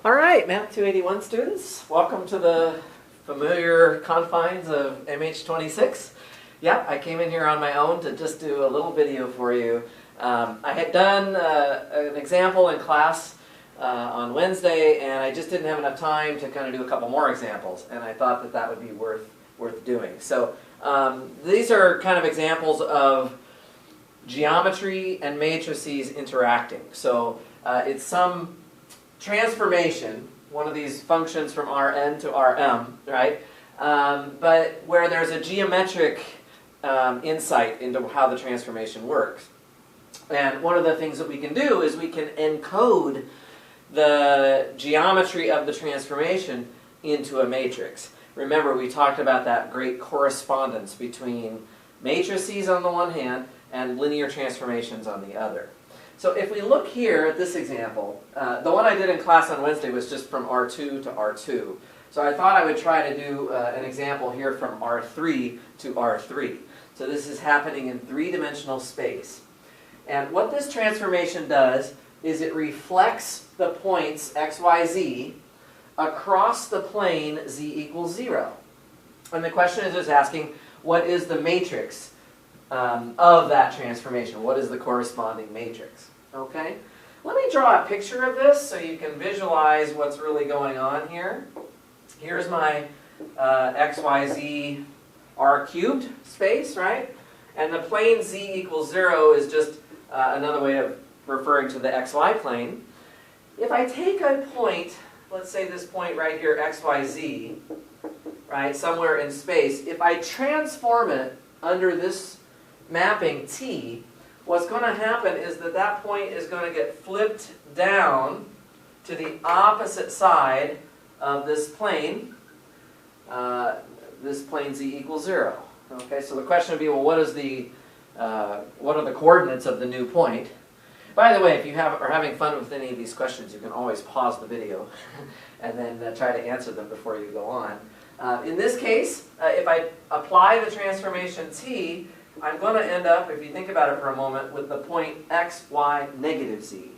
All right, Math 281 students, welcome to the familiar confines of MH26. Yeah, I came in here on my own to just do a little video for you. I had done an example in class on Wednesday, and I just didn't have enough time to kind of do a couple more examples, and I thought that that would be worth doing. So these are kind of examples of geometry and matrices interacting. So it's some transformation, one of these functions from Rn to Rm, right? But where there's a geometric insight into how the transformation works. And one of the things that we can do is we can encode the geometry of the transformation into a matrix. Remember, we talked about that great correspondence between matrices on the one hand and linear transformations on the other. So if we look here at this example, the one I did in class on Wednesday was just from R2 to R2. So I thought I would try to do an example here from R3 to R3. So this is happening in three-dimensional space. And what this transformation does is it reflects the points x, y, z across the plane z equals 0. And the question is asking, what is the matrix of that transformation? What is the corresponding matrix? Okay? Let me draw a picture of this so you can visualize what's really going on here. Here's my x, y, z r cubed space, right? And the plane z equals 0 is just another way of referring to the xy plane. If I take a point, let's say this point right here, x, y, z, right, somewhere in space, if I transform it under this mapping T, what's going to happen is that that point is going to get flipped down to the opposite side of this plane z equals 0. Okay, so the question would be, well, what are the coordinates of the new point? By the way, if you are having fun with any of these questions, you can always pause the video and then try to answer them before you go on. In this case, if I apply the transformation T, I'm going to end up, if you think about it for a moment, with the point x, y, negative z.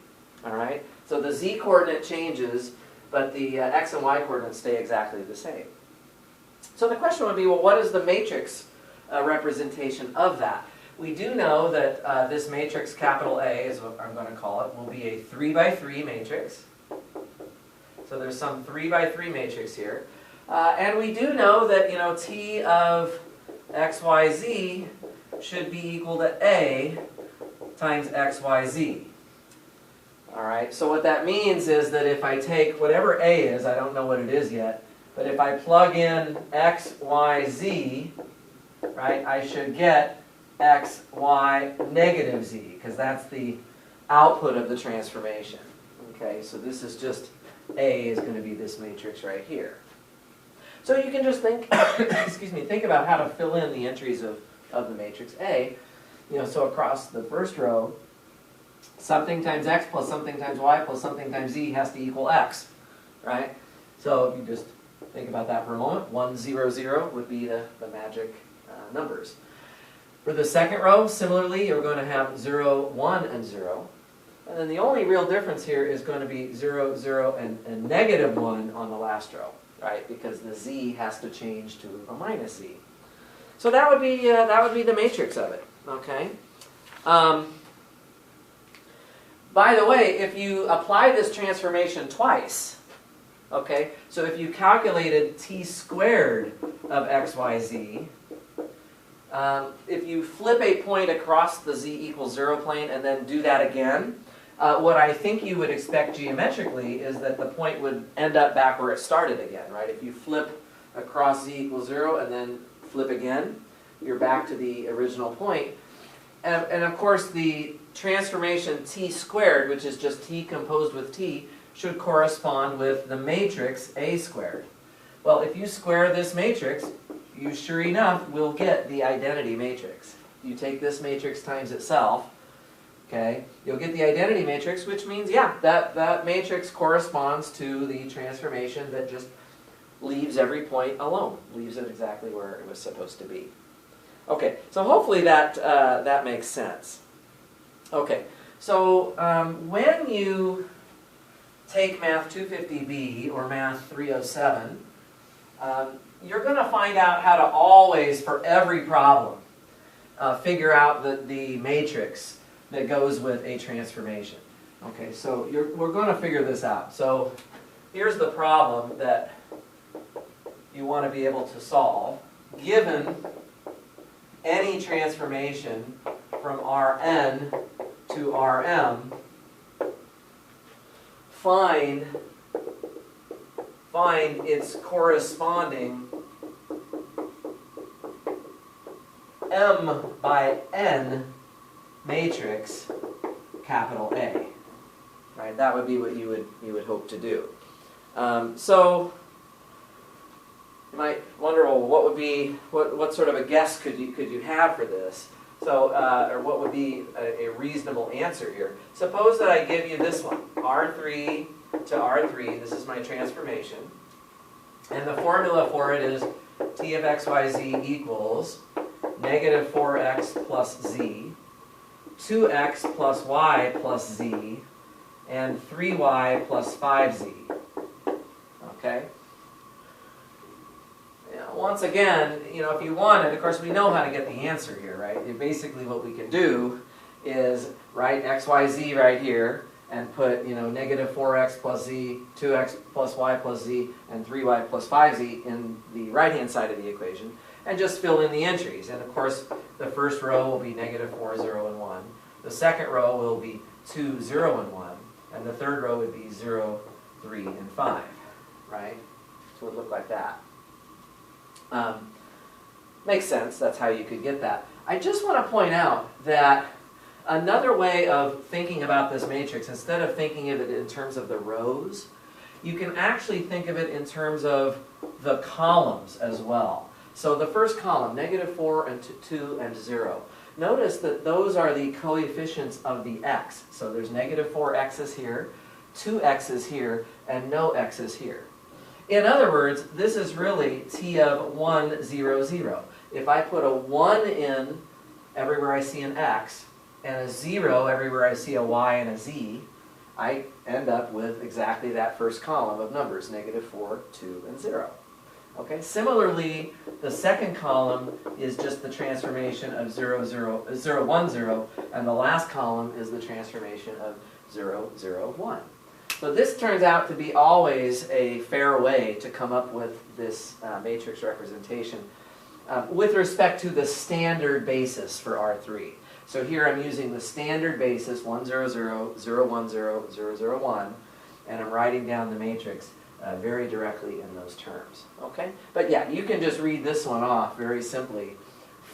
All right? So the z coordinate changes, but the x and y coordinates stay exactly the same. So the question would be, well, what is the matrix representation of that? We do know that this matrix, capital A is what I'm going to call it, will be a 3 by 3 matrix. So there's some 3 by 3 matrix here. And we do know that, you know, T of x, y, z should be equal to A times x, y, z. All right, so what that means is that if I take whatever A is, I don't know what it is yet, but if I plug in x, y, z, right, I should get x, y, negative z, because that's the output of the transformation. Okay, so this is just A is going to be this matrix right here. So you can just think, excuse me, think about how to fill in the entries of the matrix A. You know, so across the first row, something times x plus something times y plus something times z has to equal x, right? So if you just think about that for a moment, 1, 0, 0 would be the magic numbers. For the second row, similarly, you're going to have 0, 1, and 0. And then the only real difference here is going to be 0, 0, and negative 1 on the last row, right? Because the z has to change to a minus z. So that would be the matrix of it, okay? By the way, if you apply this transformation twice, okay, so if you calculated t squared of x, y, z, if you flip a point across the z equals 0 plane and then do that again, what I think you would expect geometrically is that the point would end up back where it started again, right? If you flip across z equals 0 and then flip again, you're back to the original point. And of course, the transformation t squared, which is just t composed with t, should correspond with the matrix A squared. Well, if you square this matrix, you sure enough will get the identity matrix. You take this matrix times itself, okay, you'll get the identity matrix, which means, yeah, that matrix corresponds to the transformation that just leaves every point alone, leaves it exactly where it was supposed to be. Okay, so hopefully that makes sense. Okay, so when you take Math 250B or Math 307, you're going to find out how to always, for every problem, figure out the matrix that goes with a transformation. Okay, so we're going to figure this out. So here's the problem that you want to be able to solve. Given any transformation from Rn to Rm, find its corresponding M by N matrix, capital A. Right? That would be what you would hope to do. So you might wonder, well, what would be what sort of a guess could you have for this? So, or what would be a reasonable answer here? Suppose that I give you this one, R3 to R3. This is my transformation, and the formula for it is T of x, y, z equals negative 4x plus z, 2x plus y plus z, and 3y plus 5z. Okay? Once again, if you wanted, of course we know how to get the answer here, right? Basically what we can do is write x, y, z right here and put, negative 4x plus z, 2x plus y plus z, and 3y plus 5z in the right-hand side of the equation, and just fill in the entries. And of course, the first row will be negative 4, 0, and 1. The second row will be 2, 0, and 1. And the third row would be 0, 3, and 5, right? So it would look like that. Makes sense. That's how you could get that. I just want to point out that another way of thinking about this matrix, instead of thinking of it in terms of the rows, you can actually think of it in terms of the columns as well. So the first column, negative 4 and 2 and 0. Notice that those are the coefficients of the x. So there's negative 4 x's here, 2 x's here, and no x's here. In other words, this is really T of 1, 0, 0. If I put a 1 in everywhere I see an x, and a 0 everywhere I see a y and a z, I end up with exactly that first column of numbers, negative 4, 2, and 0. Okay? Similarly, the second column is just the transformation of 0, 0, 0, 1, 0, and the last column is the transformation of 0, 0, 1. So this turns out to be always a fair way to come up with this matrix representation with respect to the standard basis for R3. So here I'm using the standard basis, 1, 0, 0, 0, 1, 0, 0, 0, 1, and I'm writing down the matrix very directly in those terms. Okay? But yeah, you can just read this one off very simply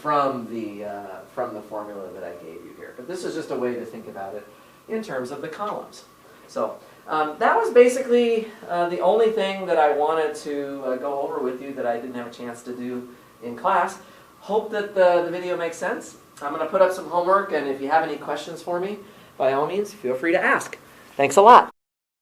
from the formula that I gave you here. But this is just a way to think about it in terms of the columns. So that was basically the only thing that I wanted to go over with you that I didn't have a chance to do in class. Hope that the video makes sense. I'm going to put up some homework, and if you have any questions for me, by all means, feel free to ask. Thanks a lot.